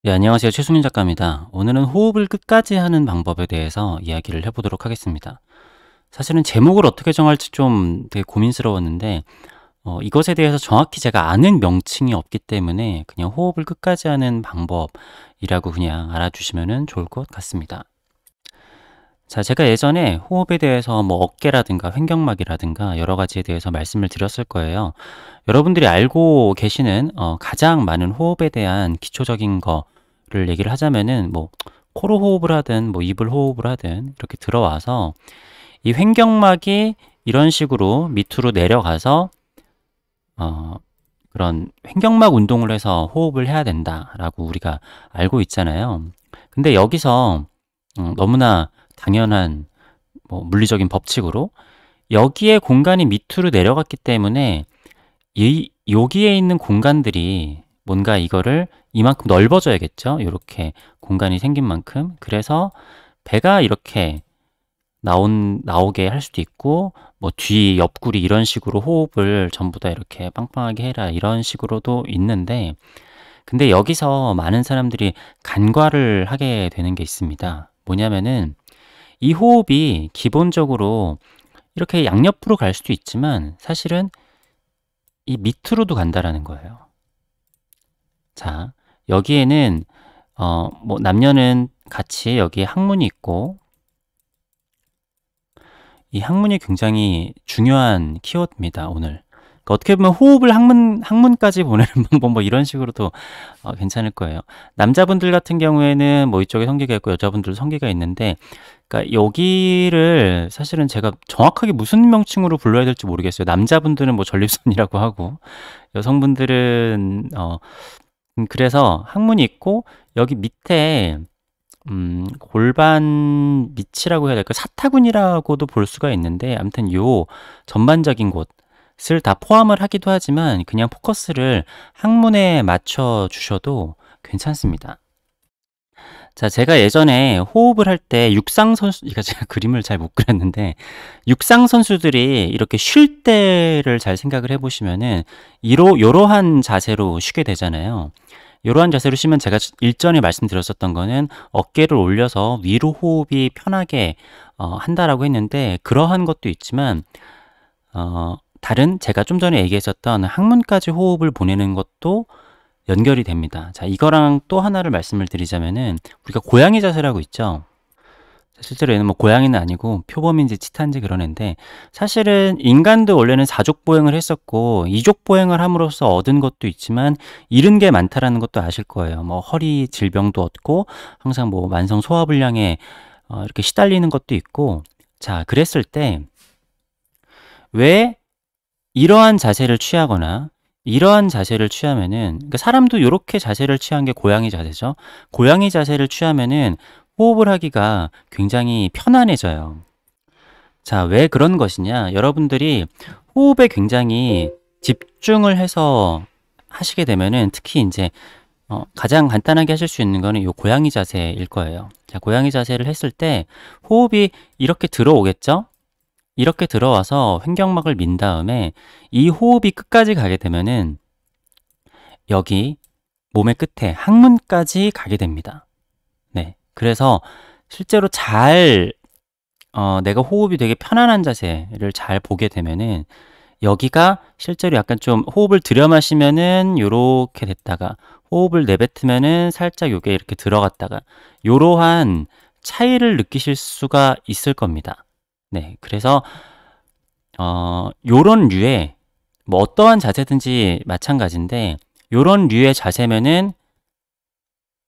네, 안녕하세요. 최승윤 작가입니다. 오늘은 호흡을 끝까지 하는 방법에 대해서 이야기를 해보도록 하겠습니다. 사실은 제목을 어떻게 정할지 좀 되게 고민스러웠는데, 이것에 대해서 정확히 제가 아는 명칭이 없기 때문에 그냥 호흡을 끝까지 하는 방법이라고 그냥 알아주시면 좋을 것 같습니다. 자, 제가 예전에 호흡에 대해서 뭐 어깨라든가 횡격막이라든가 여러 가지에 대해서 말씀을 드렸을 거예요. 여러분들이 알고 계시는 가장 많은 호흡에 대한 기초적인 거를 얘기를 하자면은 뭐 코로 호흡을 하든 뭐 입을 호흡을 하든 이렇게 들어와서 이 횡격막이 이런 식으로 밑으로 내려가서 그런 횡격막 운동을 해서 호흡을 해야 된다라고 우리가 알고 있잖아요. 근데 여기서 너무나 당연한 뭐 물리적인 법칙으로 여기에 공간이 밑으로 내려갔기 때문에 여기에 있는 공간들이 뭔가 이거를 이만큼 넓어져야겠죠. 이렇게 공간이 생긴 만큼. 그래서 배가 이렇게 나오게 할 수도 있고 뭐 뒤 옆구리 이런 식으로 호흡을 전부 다 이렇게 빵빵하게 해라 이런 식으로도 있는데, 근데 여기서 많은 사람들이 간과를 하게 되는 게 있습니다. 뭐냐면은 이 호흡이 기본적으로 이렇게 양옆으로 갈 수도 있지만 사실은 이 밑으로도 간다라는 거예요. 자, 여기에는 뭐 남녀는 같이 여기에 항문이 있고, 이 항문이 굉장히 중요한 키워드입니다, 오늘. 그러니까 어떻게 보면 호흡을 항문까지 보내는 방법 뭐 이런 식으로도 괜찮을 거예요. 남자분들 같은 경우에는 뭐 이쪽에 성기가 있고 여자분들 성기가 있는데, 그러니까 여기를 사실은 제가 정확하게 무슨 명칭으로 불러야 될지 모르겠어요. 남자분들은 뭐 전립선이라고 하고 여성분들은 그래서 항문이 있고 여기 밑에 골반 밑이라고 해야 될까? 사타구니라고도 볼 수가 있는데, 아무튼 요 전반적인 곳을 다 포함을 하기도 하지만 그냥 포커스를 항문에 맞춰 주셔도 괜찮습니다. 자, 제가 예전에 호흡을 할 때 육상 선수, 이거 제가 그림을 잘 못 그렸는데, 육상 선수들이 이렇게 쉴 때를 잘 생각을 해보시면은 이러한 자세로 쉬게 되잖아요. 이러한 자세로 쉬면 제가 일전에 말씀드렸었던 거는 어깨를 올려서 위로 호흡이 편하게 한다라고 했는데, 그러한 것도 있지만 다른 제가 좀 전에 얘기했었던 항문까지 호흡을 보내는 것도 연결이 됩니다. 자, 이거랑 또 하나를 말씀을 드리자면은 우리가 고양이 자세라고 있죠. 실제로 얘는 뭐 고양이는 아니고 표범인지 치타인지 그런 애인데, 사실은 인간도 원래는 사족보행을 했었고 이족보행을 함으로써 얻은 것도 있지만 잃은 게 많다라는 것도 아실 거예요. 뭐 허리 질병도 얻고 항상 뭐 만성 소화불량에 이렇게 시달리는 것도 있고. 자, 그랬을 때 왜 이러한 자세를 취하거나 이러한 자세를 취하면은, 그러니까 사람도 이렇게 자세를 취한 게 고양이 자세죠. 고양이 자세를 취하면은 호흡을 하기가 굉장히 편안해져요. 자, 왜 그런 것이냐? 여러분들이 호흡에 굉장히 집중을 해서 하시게 되면은 특히 이제 가장 간단하게 하실 수 있는 거는 이 고양이 자세일 거예요. 자, 고양이 자세를 했을 때 호흡이 이렇게 들어오겠죠? 이렇게 들어와서 횡격막을 민 다음에 이 호흡이 끝까지 가게 되면은 여기 몸의 끝에 항문까지 가게 됩니다. 네. 그래서 실제로 내가 호흡이 되게 편안한 자세를 잘 보게 되면은 여기가 실제로 약간 좀 호흡을 들여 마시면은 요렇게 됐다가 호흡을 내뱉으면은 살짝 요게 이렇게 들어갔다가 요러한 차이를 느끼실 수가 있을 겁니다. 네. 그래서 요런 류의 뭐 어떠한 자세든지 마찬가지인데, 요런 류의 자세면은,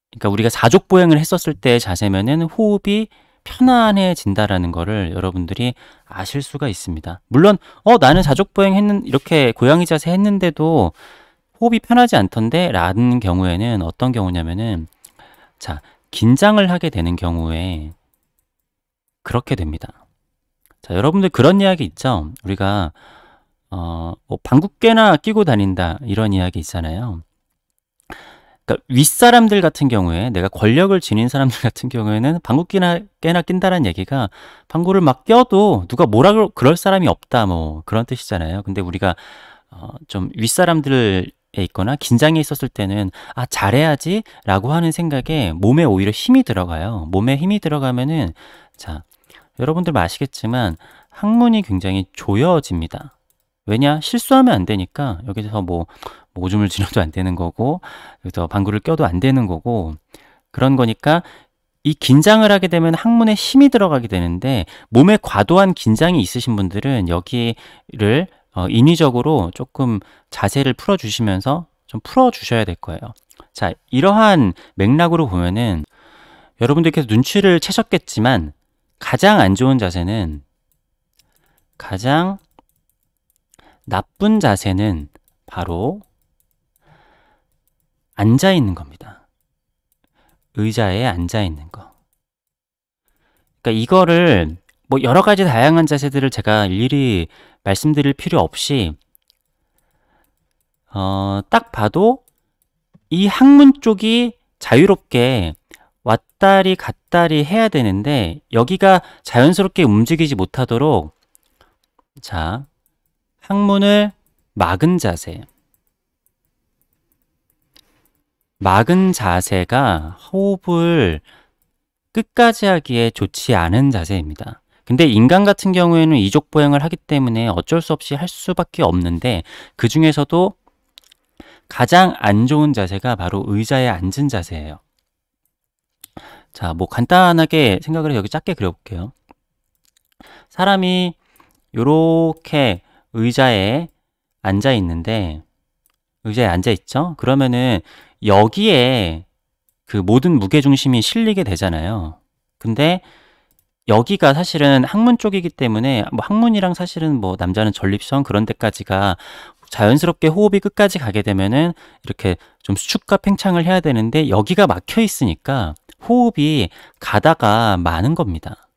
그러니까 우리가 사족보행을 했었을 때의 자세면은 호흡이 편안해진다라는 거를 여러분들이 아실 수가 있습니다. 물론 나는 사족보행 이렇게 고양이 자세 했는데도 호흡이 편하지 않던데 라는 경우에는 어떤 경우냐면은, 자, 긴장을 하게 되는 경우에 그렇게 됩니다. 자, 여러분들 그런 이야기 있죠? 우리가 뭐 방귀깨나 끼고 다닌다 이런 이야기 있잖아요. 그러니까 윗사람들 같은 경우에, 내가 권력을 지닌 사람들 같은 경우에는 방귀깨나 낀다라는 얘기가 방구를 막 껴도 누가 뭐라 그럴 사람이 없다 뭐 그런 뜻이잖아요. 근데 우리가 좀 윗사람들의 있거나 긴장해 있었을 때는 아, 잘해야지 라고 하는 생각에 몸에 오히려 힘이 들어가요. 몸에 힘이 들어가면은 자, 여러분들 아시겠지만 항문이 굉장히 조여집니다. 왜냐? 실수하면 안 되니까 여기서 뭐 오줌을 지려도 안 되는 거고 여기서 방구를 껴도 안 되는 거고 그런 거니까 이 긴장을 하게 되면 항문에 힘이 들어가게 되는데 몸에 과도한 긴장이 있으신 분들은 여기를 인위적으로 조금 자세를 풀어주시면서 좀 풀어주셔야 될 거예요. 자, 이러한 맥락으로 보면은 여러분들께서 눈치를 채셨겠지만 가장 안 좋은 자세는 가장 나쁜 자세는 바로 앉아 있는 겁니다. 의자에 앉아 있는 거. 그러니까 이거를 뭐 여러 가지 다양한 자세들을 제가 일일이 말씀드릴 필요 없이 딱 봐도 이 항문 쪽이 자유롭게 왔다리 갔다리 해야 되는데 여기가 자연스럽게 움직이지 못하도록 자, 항문을 막은 자세. 막은 자세가 호흡을 끝까지 하기에 좋지 않은 자세입니다. 근데 인간 같은 경우에는 이족보행을 하기 때문에 어쩔 수 없이 할 수밖에 없는데 그 중에서도 가장 안 좋은 자세가 바로 의자에 앉은 자세예요. 자, 뭐 간단하게 생각을 해서 여기 작게 그려볼게요. 사람이 요렇게 의자에 앉아 있는데 의자에 앉아 있죠? 그러면은 여기에 그 모든 무게중심이 실리게 되잖아요. 근데 여기가 사실은 항문 쪽이기 때문에 뭐 항문이랑 사실은 뭐 남자는 전립선 그런 데까지가 자연스럽게 호흡이 끝까지 가게 되면은 이렇게 좀 수축과 팽창을 해야 되는데 여기가 막혀 있으니까 호흡이 가다가 마는 겁니다.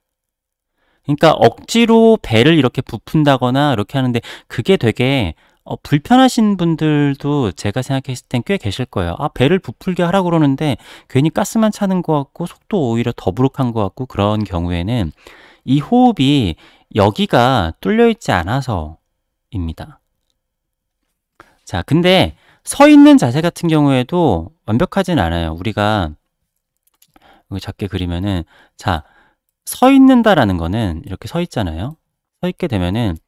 그러니까 억지로 배를 이렇게 부푼다거나 이렇게 하는데 그게 되게 불편하신 분들도 제가 생각했을 땐 꽤 계실 거예요. 아, 배를 부풀게 하라고 그러는데 괜히 가스만 차는 것 같고 속도 오히려 더부룩한 것 같고 그런 경우에는 이 호흡이 여기가 뚫려 있지 않아서입니다. 자, 근데 서 있는 자세 같은 경우에도 완벽하진 않아요. 우리가 여기 작게 그리면은 자, 서 있는다라는 거는 이렇게 서 있잖아요. 서 있게 되면은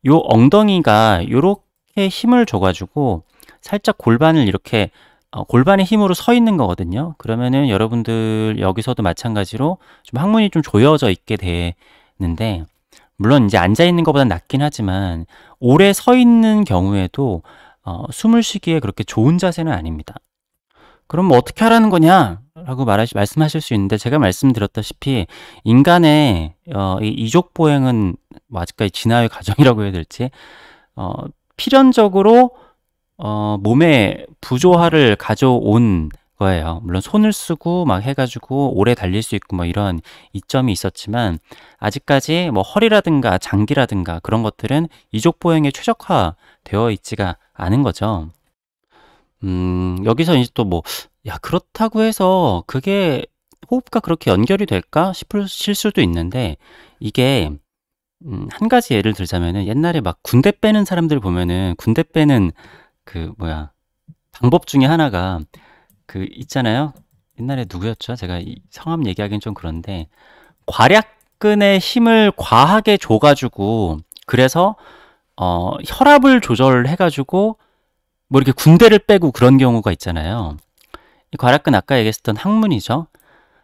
요 엉덩이가 요렇게 힘을 줘가지고 살짝 골반을 이렇게 골반의 힘으로 서 있는 거거든요. 그러면은 여러분들 여기서도 마찬가지로 좀 항문이 좀 조여져 있게 되는데 물론 이제 앉아 있는 것보다 낫긴 하지만 오래 서 있는 경우에도 숨을 쉬기에 그렇게 좋은 자세는 아닙니다. 그럼 뭐 어떻게 하라는 거냐? 라고 말씀하실 수 있는데 제가 말씀드렸다시피 인간의 이 이족보행은 뭐 아직까지 진화의 과정이라고 해야 될지 필연적으로 몸에 부조화를 가져온 거예요. 물론 손을 쓰고 막 해가지고 오래 달릴 수 있고 뭐 이런 이점이 있었지만 아직까지 뭐 허리라든가 장기라든가 그런 것들은 이족보행에 최적화되어 있지가 않은 거죠. 여기서 이제 또 뭐, 야, 그렇다고 해서 그게 호흡과 그렇게 연결이 될까 싶으실 수도 있는데, 이게, 한 가지 예를 들자면은 옛날에 막 군대 빼는 사람들 보면은 군대 빼는 그, 뭐야, 방법 중에 하나가 그 있잖아요. 옛날에 누구였죠? 제가 이 성함 얘기하기는 좀 그런데, 괄약근에 힘을 과하게 줘가지고, 그래서, 혈압을 조절해가지고, 뭐 이렇게 군대를 빼고 그런 경우가 있잖아요. 이 괄약근 아까 얘기했었던 항문이죠.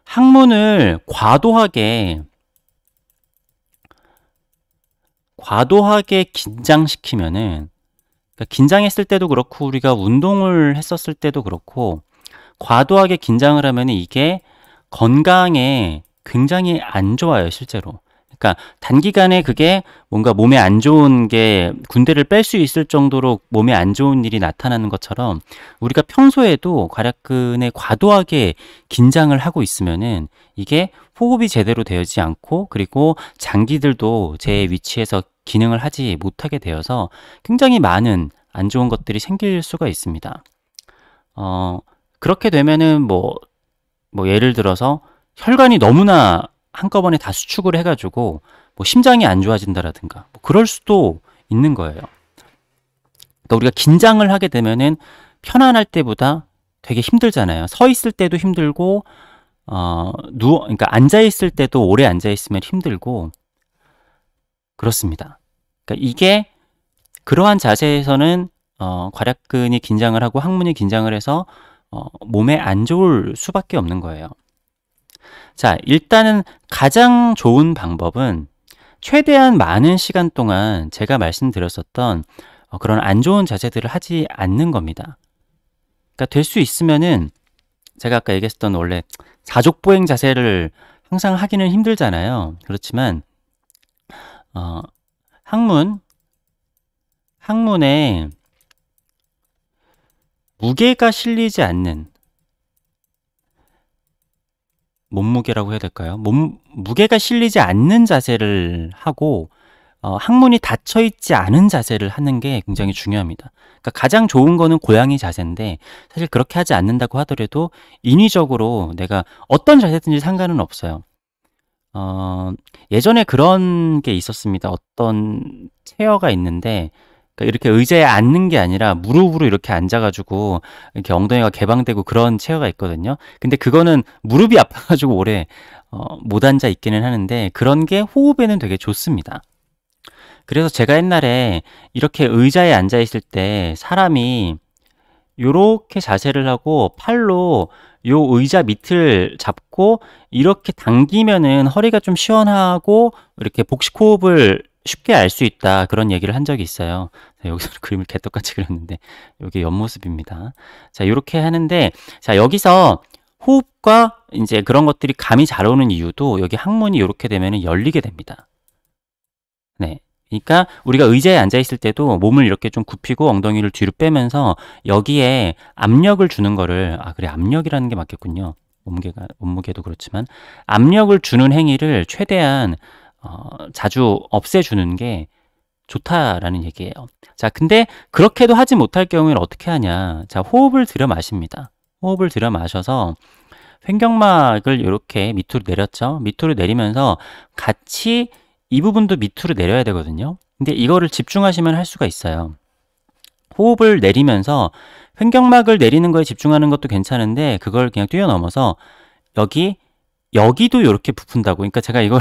항문을 과도하게 긴장시키면은 그러니까 긴장했을 때도 그렇고 우리가 운동을 했었을 때도 그렇고 과도하게 긴장을 하면은 이게 건강에 굉장히 안 좋아요, 실제로. 그러니까 단기간에 그게 뭔가 몸에 안 좋은 게 군대를 뺄 수 있을 정도로 몸에 안 좋은 일이 나타나는 것처럼 우리가 평소에도 괄약근에 과도하게 긴장을 하고 있으면은 이게 호흡이 제대로 되지 않고 그리고 장기들도 제 위치에서 기능을 하지 못하게 되어서 굉장히 많은 안 좋은 것들이 생길 수가 있습니다. 그렇게 되면은 뭐 예를 들어서 혈관이 너무나 한꺼번에 다 수축을 해가지고 뭐 심장이 안 좋아진다라든가 뭐 그럴 수도 있는 거예요. 그러니까 우리가 긴장을 하게 되면은 편안할 때보다 되게 힘들잖아요. 서 있을 때도 힘들고, 그러니까 앉아 있을 때도 오래 앉아 있으면 힘들고, 그렇습니다. 그러니까 이게 그러한 자세에서는 괄약근이 긴장을 하고 항문이 긴장을 해서 몸에 안 좋을 수밖에 없는 거예요. 자, 일단은 가장 좋은 방법은 최대한 많은 시간 동안 제가 말씀드렸었던 그런 안 좋은 자세들을 하지 않는 겁니다. 그러니까 될 수 있으면은 제가 아까 얘기했었던 원래 사족보행 자세를 항상 하기는 힘들잖아요. 그렇지만 항문에 무게가 실리지 않는, 몸무게라고 해야 될까요? 무게가 실리지 않는 자세를 하고 항문이 닫혀 있지 않은 자세를 하는 게 굉장히 중요합니다. 그러니까 가장 좋은 거는 고양이 자세인데, 사실 그렇게 하지 않는다고 하더라도 인위적으로 내가 어떤 자세든지 상관은 없어요. 예전에 그런 게 있었습니다. 어떤 체어가 있는데, 그러니까 이렇게 의자에 앉는 게 아니라 무릎으로 이렇게 앉아가지고 이렇게 엉덩이가 개방되고 그런 체어가 있거든요. 근데 그거는 무릎이 아파가지고 오래 못 앉아 있기는 하는데, 그런 게 호흡에는 되게 좋습니다. 그래서 제가 옛날에 이렇게 의자에 앉아 있을 때 사람이 요렇게 자세를 하고 팔로 요 의자 밑을 잡고 이렇게 당기면은 허리가 좀 시원하고 이렇게 복식 호흡을 쉽게 알 수 있다, 그런 얘기를 한 적이 있어요. 자, 여기서 그림을 개떡같이 그렸는데 이게 옆모습입니다. 자, 이렇게 하는데, 자, 여기서 호흡과 이제 그런 것들이 감이 잘 오는 이유도 여기 항문이 이렇게 되면 열리게 됩니다. 네. 그러니까 우리가 의자에 앉아 있을 때도 몸을 이렇게 좀 굽히고 엉덩이를 뒤로 빼면서 여기에 압력을 주는 거를, 그래, 압력이라는 게 맞겠군요. 몸무게도 그렇지만 압력을 주는 행위를 최대한 자주 없애주는 게 좋다라는 얘기예요. 자, 근데 그렇게도 하지 못할 경우에는 어떻게 하냐? 자, 호흡을 들여 마십니다. 호흡을 들여 마셔서 횡격막을 이렇게 밑으로 내렸죠. 밑으로 내리면서 같이 이 부분도 밑으로 내려야 되거든요. 근데 이거를 집중하시면 할 수가 있어요. 호흡을 내리면서 횡격막을 내리는 거에 집중하는 것도 괜찮은데, 그걸 그냥 뛰어넘어서 여기도 이렇게 부푼다고. 그러니까 제가 이걸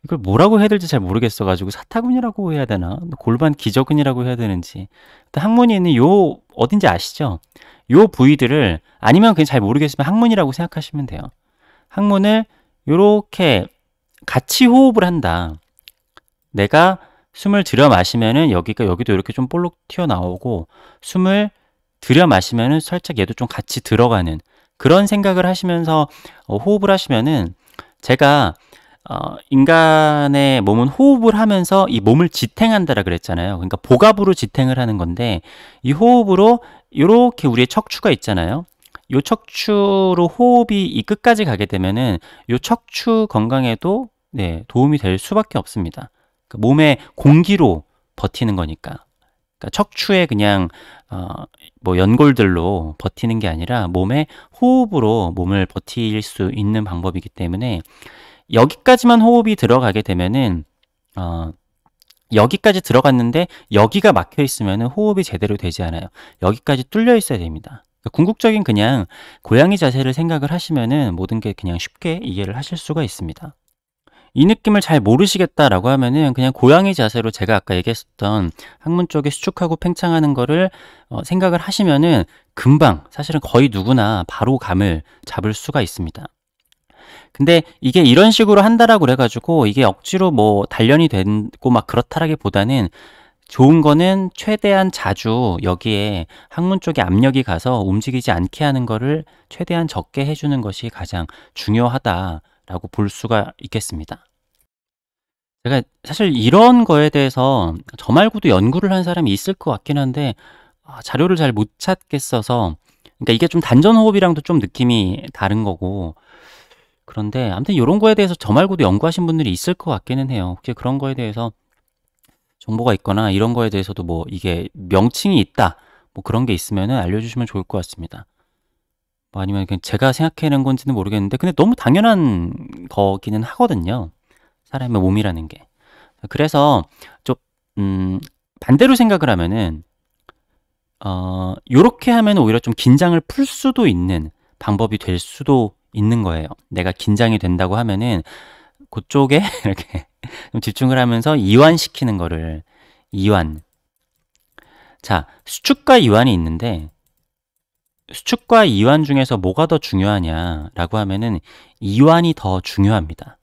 이걸 뭐라고 해야 될지 잘 모르겠어가지고 사타구니라고 해야 되나? 골반 기저근이라고 해야 되는지. 항문이 있는 요 어딘지 아시죠? 요 부위들을, 아니면 그냥 잘 모르겠으면 항문이라고 생각하시면 돼요. 항문을 요렇게 같이 호흡을 한다. 내가 숨을 들여 마시면은 여기도 이렇게 좀 볼록 튀어나오고, 숨을 들여 마시면은 살짝 얘도 좀 같이 들어가는 그런 생각을 하시면서 호흡을 하시면은, 제가 인간의 몸은 호흡을 하면서 이 몸을 지탱한다라 그랬잖아요. 그러니까 복압으로 지탱을 하는 건데, 이 호흡으로 이렇게 우리의 척추가 있잖아요. 이 척추로 호흡이 이 끝까지 가게 되면은 이 척추 건강에도 도움이 될 수밖에 없습니다. 그러니까 몸의 공기로 버티는 거니까. 그러니까 척추에 그냥 뭐 연골들로 버티는 게 아니라 몸의 호흡으로 몸을 버틸 수 있는 방법이기 때문에, 여기까지만 호흡이 들어가게 되면은 여기까지 들어갔는데 여기가 막혀 있으면은 호흡이 제대로 되지 않아요. 여기까지 뚫려 있어야 됩니다. 궁극적인 그냥 고양이 자세를 생각을 하시면은 모든 게 그냥 쉽게 이해를 하실 수가 있습니다. 이 느낌을 잘 모르시겠다라고 하면은 그냥 고양이 자세로 제가 아까 얘기했었던 항문 쪽에 수축하고 팽창하는 거를 생각을 하시면은 금방, 사실은 거의 누구나 바로 감을 잡을 수가 있습니다. 근데 이게 이런 식으로 한다라고 그래가지고 이게 억지로 뭐 단련이 되고 막 그렇다라기보다는, 좋은 거는 최대한 자주 여기에 항문 쪽에 압력이 가서 움직이지 않게 하는 거를 최대한 적게 해주는 것이 가장 중요하다라고 볼 수가 있겠습니다. 제가 사실 이런 거에 대해서 저 말고도 연구를 한 사람이 있을 것 같긴 한데 자료를 잘 못 찾겠어서, 그러니까 이게 좀 단전호흡이랑도 좀 느낌이 다른 거고, 그런데 아무튼 이런 거에 대해서 저 말고도 연구하신 분들이 있을 것 같기는 해요. 혹시 그런 거에 대해서 정보가 있거나 이런 거에 대해서도 뭐 이게 명칭이 있다, 뭐 그런 게 있으면은 알려주시면 좋을 것 같습니다. 뭐 아니면 그냥 제가 생각해낸 건지는 모르겠는데, 근데 너무 당연한 거기는 하거든요. 사람의 몸이라는 게. 그래서 좀 반대로 생각을 하면은 요렇게 하면 오히려 좀 긴장을 풀 수도 있는 방법이 될 수도 있는 거예요. 내가 긴장이 된다고 하면은 그쪽에 이렇게 좀 집중을 하면서 이완시키는 거를 이완. 자, 수축과 이완이 있는데 수축과 이완 중에서 뭐가 더 중요하냐라고 하면은 이완이 더 중요합니다.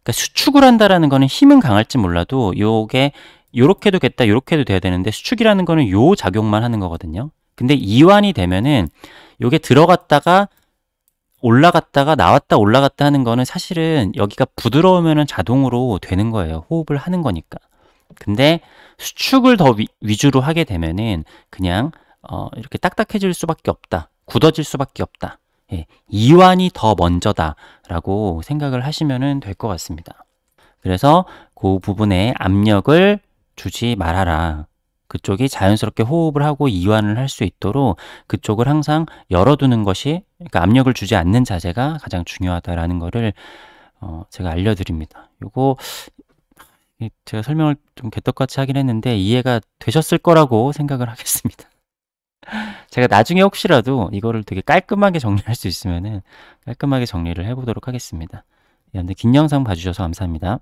그러니까 수축을 한다라는 거는 힘은 강할지 몰라도 요게 요렇게도 됐다, 요렇게도 돼야 되는데 수축이라는 거는 요 작용만 하는 거거든요. 근데 이완이 되면은 요게 들어갔다가 올라갔다가 나왔다 올라갔다 하는 거는 사실은 여기가 부드러우면은 자동으로 되는 거예요. 호흡을 하는 거니까. 근데 수축을 더 위주로 하게 되면은 그냥 이렇게 딱딱해질 수밖에 없다. 굳어질 수밖에 없다. 예, 이완이 더 먼저다라고 생각을 하시면 될 것 같습니다. 그래서 그 부분에 압력을 주지 말아라. 그쪽이 자연스럽게 호흡을 하고 이완을 할 수 있도록 그쪽을 항상 열어두는 것이, 그러니까 압력을 주지 않는 자세가 가장 중요하다라는 거를 제가 알려드립니다. 요거 제가 설명을 좀 개떡같이 하긴 했는데 이해가 되셨을 거라고 생각을 하겠습니다. 제가 나중에 혹시라도 이거를 되게 깔끔하게 정리할 수 있으면은 깔끔하게 정리를 해보도록 하겠습니다. 네, 긴 영상 봐주셔서 감사합니다.